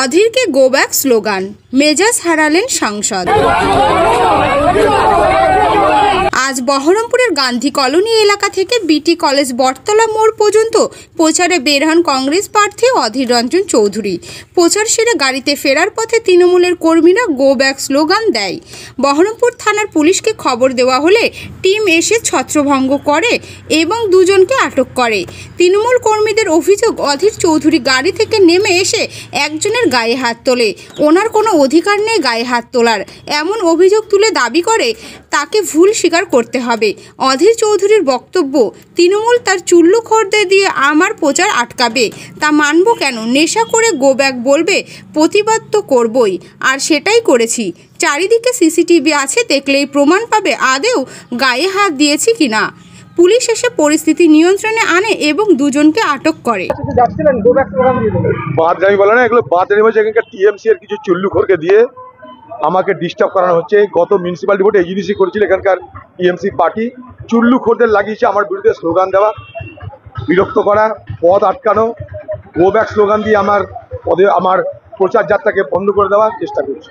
অধীরকে go back slogan, মেজাজ হারালেন সাংসদ। আজ বহরমপুরের গান্ধী কলোনি এলাকা থেকে বিটি কলেজ বটতলা মোড় পর্যন্ত প্রচারে বের হন কংগ্রেস প্রার্থী অধীর রঞ্জন চৌধুরী। প্রচার সেরে গাড়িতে ফেরার পথে তৃণমূলের কর্মীরা গো ব্যাক স্লোগান দেয়। বহরমপুর থানার পুলিশকে খবর দেওয়া হলে টিম এসে ছত্রভঙ্গ করে এবং দুজনকে আটক করে। তৃণমূল কর্মীদের অভিযোগ, অধীর চৌধুরী গাড়ি থেকে নেমে এসে একজনের গায়ে হাত তোলে। ওনার কোনো অধিকার নেই গায়ে হাত তোলার, এমন অভিযোগ তুলে দাবি করে তাকে ভুল স্বীকার করতে হবে। অধীর চৌধুরীর বক্তব্য, তৃণমূল তার চুল্লু খর্দে দিয়ে আমার প্রচার আটকাবে, তা মানব কেন? নেশা করে গো ব্যাক বলবে, প্রতিবাদ তো করবই, আর সেটাই করেছি। চারিদিকে সিসিটিভি আছে, দেখলেই প্রমাণ পাবে আদেও গায়ে হাত দিয়েছি কিনা। পুলিশ এসে পরিস্থিতি নিয়ন্ত্রণে আনে এবং দুজনকে আটক করে। কিছু চুল্লুখোরকে দিয়ে আমাকে ডিস্টার্ব করানো হচ্ছে। গত মিউনিসিপ্যালিটি ভোটে এজিডিসি করেছিল, এখানকার টিএমসি পার্টি চুল্লুখোরদের লাগিয়েছে আমার বিরুদ্ধে স্লোগান দেওয়া, বিরক্ত করা, পথ আটকানো, গো ব্যাক স্লোগান দিয়ে আমার প্রচার যাত্রাকে বন্ধ করে দেওয়ার চেষ্টা করছে।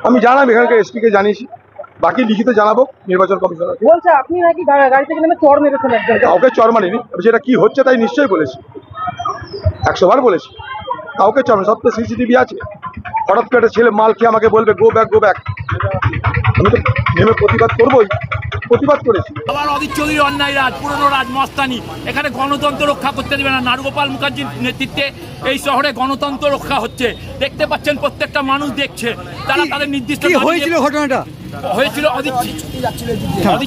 আমি জানাবো, এখানকার এসপিকে জানিয়েছি, বাকি লিখিত জানাবো নির্বাচন কমিশনার। বলছে আপনি নাকি গাড়ি থেকে নেমে চড় মেরেছেন একজন। কাউকে চড় মারিনি, সেটা কি হচ্ছে তাই নিশ্চয়ই বলেছি, 100 বার বলেছি। কাউকে চড়, সব তো সিসিটিভি আছে। হঠাৎ করে একটা ছেলে মাল খেয়ে আমাকে বলবে গো ব্যাক গো ব্যাক, আমি তো নেমে প্রতিবাদ করবোই, প্রতিবাদ করেছি। আবার অধীর চৌধুরীর অন্যায় রাজ, পুরনো রাজ, মস্তানি, এখানে গণতন্ত্র রক্ষা করতে দেবে না। নারুগোপাল মুখার্জির নেতৃত্বে এই শহরে গণতন্ত্র রক্ষা হচ্ছে, দেখতে পাচ্ছেন, প্রত্যেকটা মানুষ দেখছে। তারা তাদের নির্দিষ্ট হয়েছিল ঘটনাটা হয়েছিল অধীর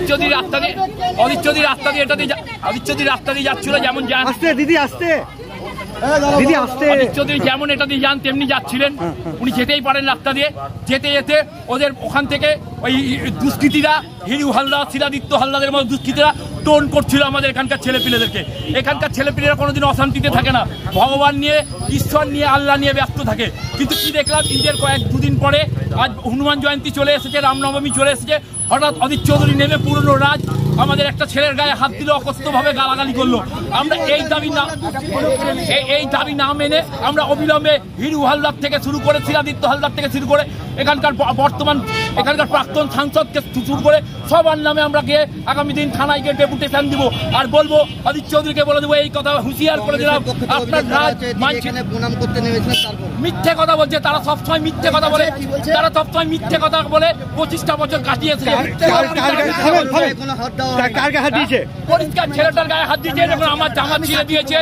চৌধুরীর রাস্তা দিয়ে যাচ্ছিল, যেমন দিদি আসতে অধীর চৌধুরী যেমন এটা দিয়ে যান তেমনি যাচ্ছিলেন। উনি যেতেই পারেন রাস্তা দিয়ে, যেতে যেতে ওদের ওখান থেকে ওই দুষ্কৃতীরা, হিরু হালদার, শিলাদিত্য হালদারের মতো দুষ্কৃতীরা টোন করছিল আমাদের এখানকার ছেলেপিলেদেরকে। এখানকার ছেলেপিলেরা কোনোদিন অশান্তিতে থাকে না, ভগবান নিয়ে, ঈশ্বর নিয়ে, আল্লাহ নিয়ে ব্যস্ত থাকে। কিন্তু কি দেখলাম, ঈদের দুদিন পরে আজ হনুমান জয়ন্তী চলে এসেছে, রামনবমী চলে এসেছে, হঠাৎ অধীর চৌধুরী নেমে পুরনো রাজ আমাদের একটা ছেলের গায়ে হাত দিল, অকথ্যভাবে গালাগালি করলো। আমরা এই দাবি না মেনে আমরা অবিলম্বে হিরু হালদার থেকে শুরু করে, শিলাদিত্য হালদার থেকে শুরু করে, এখানকার প্রাক্তন সাংসদকে শুরু করে সবার নামে আমরা গিয়ে আগামী দিন থানায় গিয়ে ডেপুটেশন দিব। আর বলবো, অধীর চৌধুরীকে বলে দেবো, এই কথা হুঁশিয়ার করে দিলাম, আপনার রাজ মিথ্যে কথা বলছে। তারা সবসময় মিথ্যে কথা বলে, 25টা বছর কাটিয়েছে। পরিষ্কার ছেলেটার গায়ে হাত দিয়েছে, যখন আমার জামা ছিঁড়ে দিয়েছে,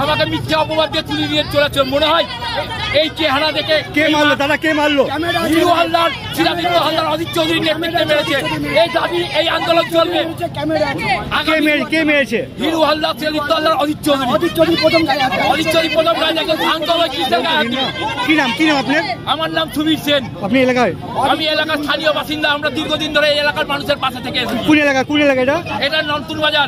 আমাকে মিথ্যে অপবাদ দিয়ে তুলে দিয়ে চলেছে। মনে হয় এই চেহারা দেখে কে মারলো, দাদা কে মারলো? হিরু হালদার, শিলাদিত্য হালদার, অধীর চৌধুরীর নেতৃত্বে মেরেছে। এই দাবি, এই আন্দোলন চলবে। কে মেরেছে? হিরু হালদার, শিলাদিত্য হালদার, অধীর চৌধুরী প্রথম গায়ে কি নাম আপনার? আমার নাম সুবীর সেন। আপনি এলাকায়? আমি এলাকার স্থানীয় বাসিন্দা। আমরা দীর্ঘদিন ধরে এই এলাকার মানুষের পাশে থেকে এসেছি। কোন এলাকা এটা? এটা নতুন বাজার।